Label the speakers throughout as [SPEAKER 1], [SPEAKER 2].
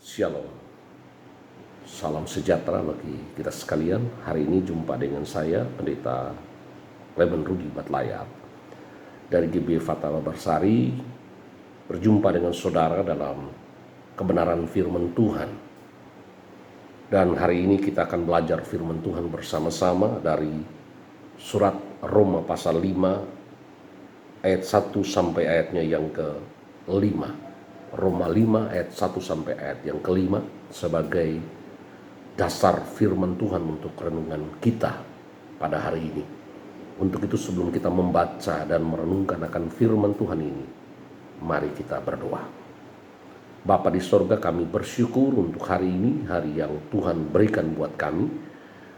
[SPEAKER 1] Shalom, salam sejahtera bagi kita sekalian. Hari ini jumpa dengan saya, Pendeta Leben Rudi Batlayat dari GBI Fatwa Bersari, berjumpa dengan saudara dalam kebenaran firman Tuhan. Dan hari ini kita akan belajar firman Tuhan bersama-sama dari surat Roma pasal 5 ayat 1 sampai ayatnya yang ke-5. Roma 5 ayat 1 sampai ayat yang ke-5 sebagai dasar firman Tuhan untuk renungan kita pada hari ini. Untuk itu sebelum kita membaca dan merenungkan akan firman Tuhan ini, mari kita berdoa. Bapa di sorga, kami bersyukur untuk hari ini, hari yang Tuhan berikan buat kami.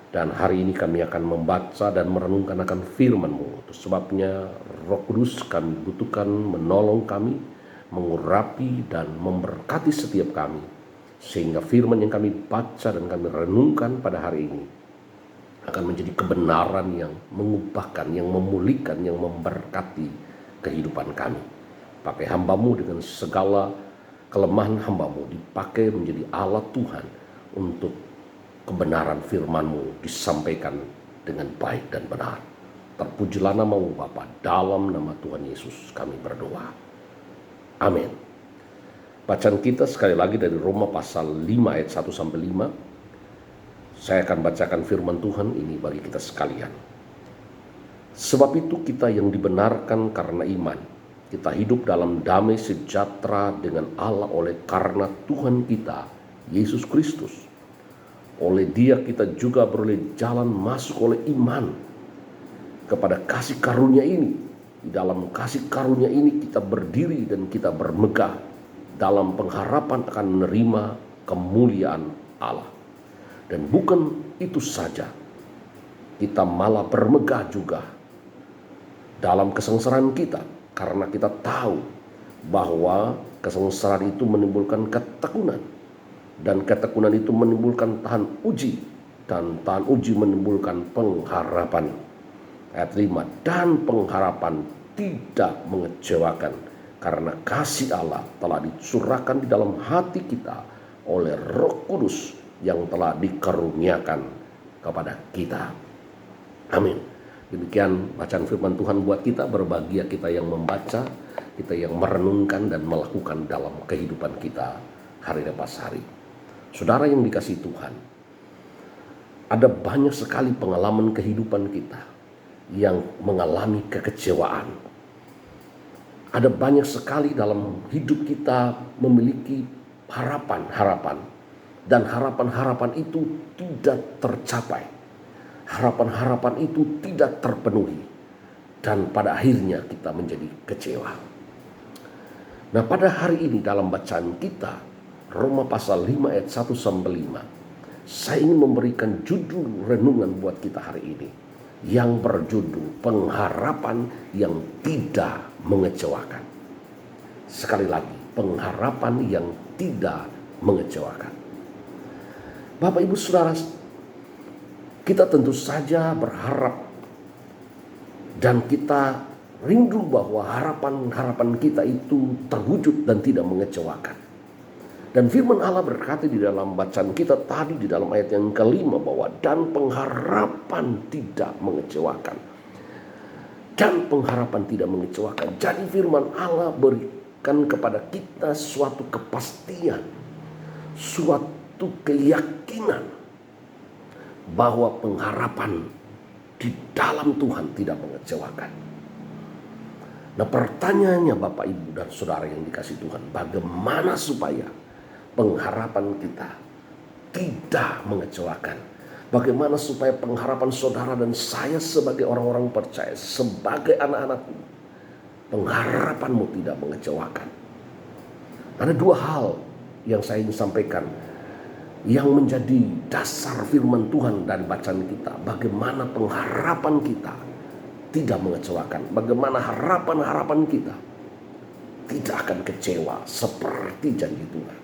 [SPEAKER 1] Dan hari ini kami akan membaca dan merenungkan akan firman-Mu. Itu sebabnya Roh Kudus kami butuhkan menolong kami, mengurapi dan memberkati setiap kami, sehingga firman yang kami baca dan kami renungkan pada hari ini akan menjadi kebenaran yang mengubahkan, yang memulihkan, yang memberkati kehidupan kami. Pakai hamba-Mu dengan segala kelemahan hamba-Mu, dipakai menjadi alat Tuhan untuk kebenaran firman-Mu disampaikan dengan baik dan benar. Terpujilah nama-Mu Bapa, dalam nama Tuhan Yesus kami berdoa. Amin. Bacaan kita sekali lagi dari Roma pasal 5 ayat 1 sampai 5. Saya akan bacakan firman Tuhan ini bagi kita sekalian. Sebab itu kita yang dibenarkan karena iman, kita hidup dalam damai sejahtera dengan Allah oleh karena Tuhan kita, Yesus Kristus. Oleh Dia kita juga beroleh jalan masuk oleh iman kepada kasih karunia ini. Di dalam kasih karunia ini kita berdiri dan kita bermegah dalam pengharapan akan menerima kemuliaan Allah. Dan bukan itu saja, kita malah bermegah juga dalam kesengsaraan kita, karena kita tahu bahwa kesengsaraan itu menimbulkan ketekunan, dan ketekunan itu menimbulkan tahan uji, dan tahan uji menimbulkan pengharapan. Ayat 5, dan pengharapan tidak mengecewakan, karena kasih Allah telah dicurahkan di dalam hati kita oleh Roh Kudus yang telah dikaruniakan kepada kita. Amin. Demikian bacaan firman Tuhan buat kita. Berbahagia kita yang membaca, kita yang merenungkan dan melakukan dalam kehidupan kita hari lepas hari. Saudara yang dikasihi Tuhan, ada banyak sekali pengalaman kehidupan kita yang mengalami kekecewaan. Ada banyak sekali dalam hidup kita memiliki harapan-harapan, dan harapan-harapan itu tidak tercapai. Harapan-harapan itu tidak terpenuhi, dan pada akhirnya kita menjadi kecewa. Nah, pada hari ini dalam bacaan kita Roma pasal 5 ayat 1 sampai 5, saya ingin memberikan judul renungan buat kita hari ini yang berjudul pengharapan yang tidak mengecewakan. Sekali lagi, pengharapan yang tidak mengecewakan. Bapak Ibu Saudara, kita tentu saja berharap dan kita rindu bahwa harapan-harapan kita itu terwujud dan tidak mengecewakan. Dan firman Allah berkata di dalam bacaan kita tadi di dalam ayat yang ke-5 bahwa dan pengharapan tidak mengecewakan. Dan pengharapan tidak mengecewakan. Jadi firman Allah berikan kepada kita suatu kepastian, suatu keyakinan bahwa pengharapan di dalam Tuhan tidak mengecewakan. Nah, pertanyaannya Bapak Ibu dan Saudara yang dikasihi Tuhan, bagaimana supaya pengharapan kita tidak mengecewakan? Bagaimana supaya pengharapan saudara dan saya sebagai orang-orang percaya, sebagai anak-anakmu, pengharapanmu tidak mengecewakan? Ada dua hal yang saya ingin sampaikan yang menjadi dasar firman Tuhan dari bacaan kita. Bagaimana pengharapan kita tidak mengecewakan, bagaimana harapan-harapan kita tidak akan kecewa seperti janji Tuhan.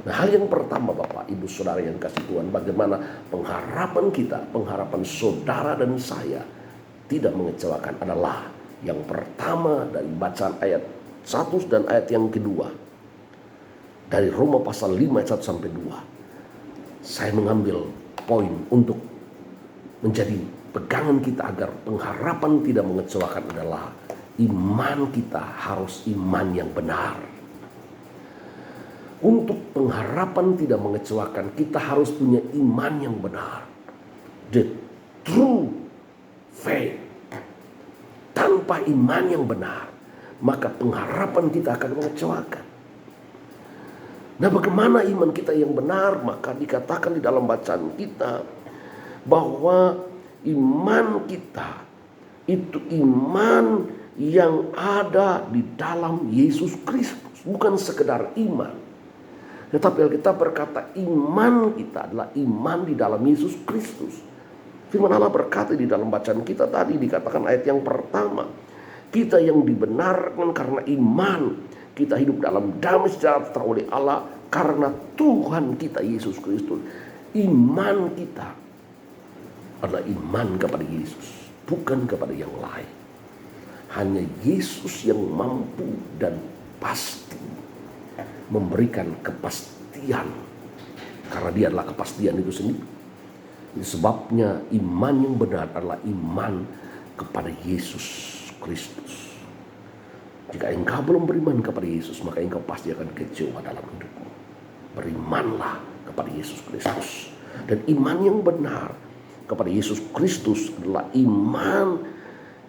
[SPEAKER 1] Nah, hal yang pertama Bapak Ibu Saudara yang kasih Tuhan, bagaimana pengharapan kita, pengharapan saudara dan saya tidak mengecewakan adalah yang pertama dari bacaan ayat 1 dan ayat yang kedua. Dari Roma pasal 5 ayat 1 sampai 2. Saya mengambil poin untuk menjadi pegangan kita agar pengharapan tidak mengecewakan adalah iman kita harus iman yang benar. Untuk pengharapan tidak mengecewakan, kita harus punya iman yang benar. The true faith. Tanpa iman yang benar, maka pengharapan kita akan mengecewakan. Nah, bagaimana iman kita yang benar? Maka dikatakan di dalam bacaan kita bahwa iman kita itu iman yang ada di dalam Yesus Kristus. Bukan sekedar iman, tetapi Alkitab berkata iman kita adalah iman di dalam Yesus Kristus. Firman Allah berkata di dalam bacaan kita tadi, dikatakan ayat yang pertama, kita yang dibenarkan karena iman, kita hidup dalam damai sejahtera oleh Allah karena Tuhan kita Yesus Kristus. Iman kita adalah iman kepada Yesus, bukan kepada yang lain. Hanya Yesus yang mampu dan pasti memberikan kepastian, karena Dia adalah kepastian itu sendiri. Sebabnya iman yang benar adalah iman kepada Yesus Kristus. Jika engkau belum beriman kepada Yesus, maka engkau pasti akan kecewa dalam hidupmu. Berimanlah kepada Yesus Kristus. Dan iman yang benar kepada Yesus Kristus adalah iman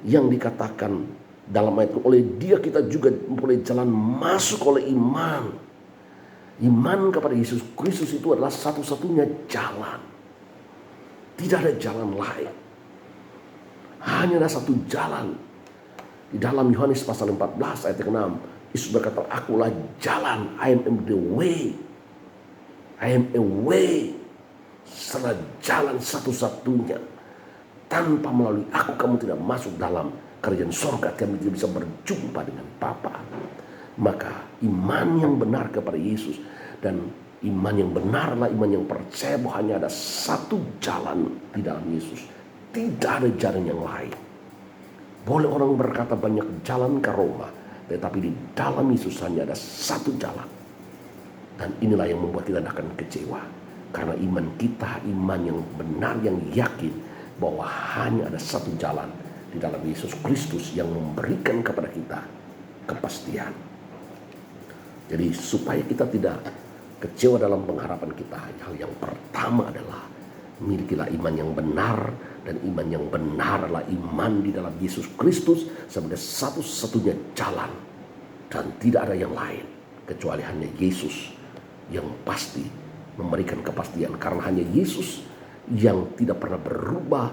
[SPEAKER 1] yang dikatakan dalam ayat, oleh Dia kita juga boleh jalan masuk oleh iman. Iman kepada Yesus Kristus itu adalah satu-satunya jalan. Tidak ada jalan lain. Hanya ada satu jalan. Di dalam Yohanes pasal 14 ayat 6, Yesus berkata, akulah jalan, I am the way. I am a way. Salah jalan satu-satunya. Tanpa melalui aku kamu tidak masuk dalam kerajaan sorga, kami tidak bisa berjumpa dengan Bapa. Maka iman yang benar kepada Yesus, dan iman yang benar adalah iman yang percaya bahwa hanya ada satu jalan di dalam Yesus. Tidak ada jalan yang lain. Boleh orang berkata banyak jalan ke Roma, tetapi di dalam Yesus hanya ada satu jalan. Dan inilah yang membuat kita akan kecewa. Karena iman kita, iman yang benar, yang yakin bahwa hanya ada satu jalan di dalam Yesus Kristus yang memberikan kepada kita kepastian. Jadi supaya kita tidak kecewa dalam pengharapan kita, hal yang pertama adalah milikilah iman yang benar. Dan iman yang benar adalah iman di dalam Yesus Kristus sebagai satu-satunya jalan. Dan tidak ada yang lain kecuali hanya Yesus yang pasti memberikan kepastian. Karena hanya Yesus yang tidak pernah berubah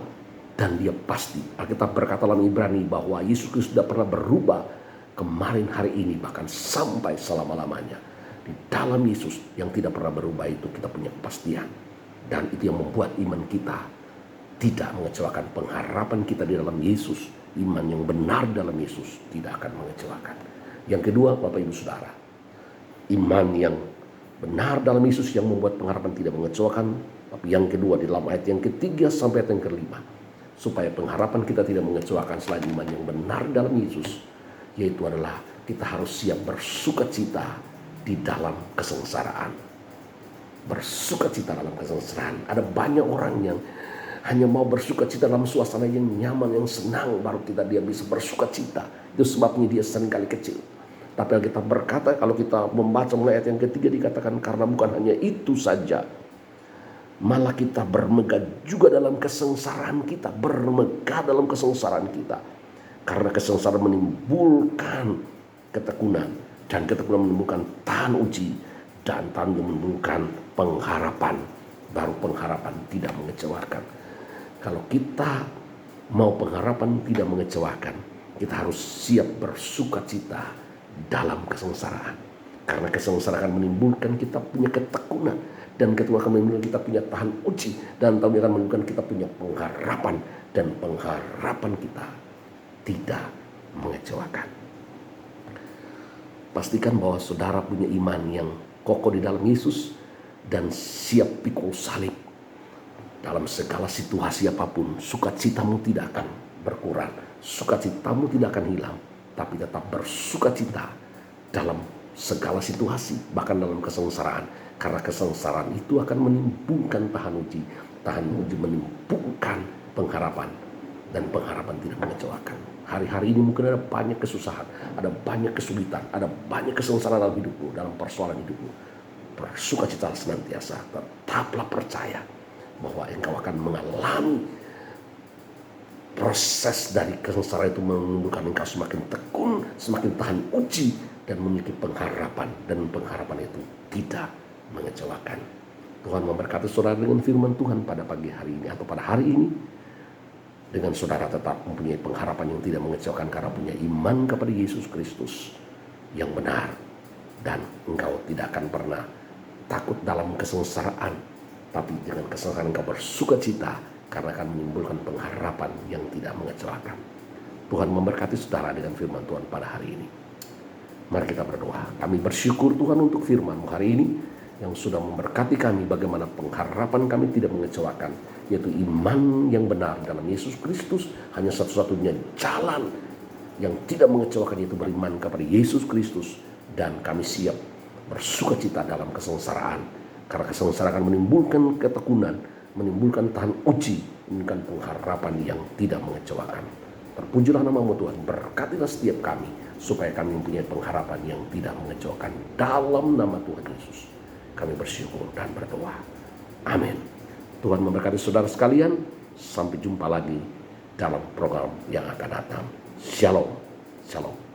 [SPEAKER 1] dan Dia pasti. Alkitab berkata dalam Ibrani bahwa Yesus Kristus tidak pernah berubah kemarin, hari ini, bahkan sampai selama-lamanya. Di dalam Yesus yang tidak pernah berubah itu kita punya kepastian. Dan itu yang membuat iman kita tidak mengecewakan. Pengharapan kita di dalam Yesus, iman yang benar dalam Yesus tidak akan mengecewakan. Yang kedua, Bapak Ibu Saudara, iman yang benar dalam Yesus yang membuat pengharapan tidak mengecewakan. Tapi yang kedua, di dalam ayat yang ketiga sampai ayat yang kelima, supaya pengharapan kita tidak mengecewakan selain iman yang benar dalam Yesus, yaitu adalah kita harus siap bersukacita di dalam kesengsaraan. Bersukacita dalam kesengsaraan. Ada banyak orang yang hanya mau bersukacita dalam suasana yang nyaman, yang senang, baru dia bisa bersukacita. Itu sebabnya dia seringkali kecil. Tapi Alkitab berkata, kalau kita membaca mulai ayat yang ketiga, dikatakan karena bukan hanya itu saja, malah kita bermegah juga dalam kesengsaraan kita. Bermegah dalam kesengsaraan kita. Karena kesengsaraan menimbulkan ketekunan, dan ketekunan menimbulkan tahan uji, dan tahan menimbulkan pengharapan. Baru pengharapan tidak mengecewakan. Kalau kita mau pengharapan tidak mengecewakan, kita harus siap bersukacita dalam kesengsaraan. Karena kesengsaraan menimbulkan kita punya ketekunan, dan ketekunan akan menimbulkan kita punya tahan uji, dan tahan akan menimbulkan kita punya pengharapan, dan pengharapan kita tidak mengecewakan. Pastikan bahwa saudara punya iman yang kokoh di dalam Yesus dan siap pikul salib. Dalam segala situasi apapun, sukacitamu tidak akan berkurang, sukacitamu tidak akan hilang, tapi tetap bersukacita dalam segala situasi, bahkan dalam kesengsaraan. Karena kesengsaraan itu akan menimbulkan tahan uji. Tahan uji menimbulkan pengharapan. Dan pengharapan tidak mengecewakan. Hari-hari ini mungkin ada banyak kesusahan, ada banyak kesulitan, ada banyak kesengsaraan dalam hidupmu, dalam persoalan hidupmu. Bersukacita senantiasa, tetaplah percaya bahwa engkau akan mengalami proses dari kesengsaraan itu menimbulkan engkau semakin tekun, semakin tahan uji, dan memiliki pengharapan. Dan pengharapan itu tidak mengecewakan. Tuhan memberkati saudara dengan firman Tuhan pada pagi hari ini atau pada hari ini. Dengan saudara tetap mempunyai pengharapan yang tidak mengecewakan karena punya iman kepada Yesus Kristus yang benar. Dan engkau tidak akan pernah takut dalam kesengsaraan, tapi dengan kesengsaraan engkau bersukacita karena akan menimbulkan pengharapan yang tidak mengecewakan. Tuhan memberkati saudara dengan firman Tuhan pada hari ini. Mari kita berdoa. Kami bersyukur Tuhan untuk firman-Mu hari ini yang sudah memberkati kami bagaimana pengharapan kami tidak mengecewakan, yaitu iman yang benar dalam Yesus Kristus. Hanya satu-satunya jalan yang tidak mengecewakan, yaitu beriman kepada Yesus Kristus. Dan kami siap bersukacita dalam kesengsaraan, karena kesengsaraan akan menimbulkan ketekunan, menimbulkan tahan uji, menimbulkan pengharapan yang tidak mengecewakan. Terpujilah nama-Mu Tuhan, berkatilah setiap kami supaya kami mempunyai pengharapan yang tidak mengecewakan. Dalam nama Tuhan Yesus kami bersyukur dan berdoa. Amin. Tuhan memberkati saudara sekalian. Sampai jumpa lagi dalam program yang akan datang. Shalom. Shalom.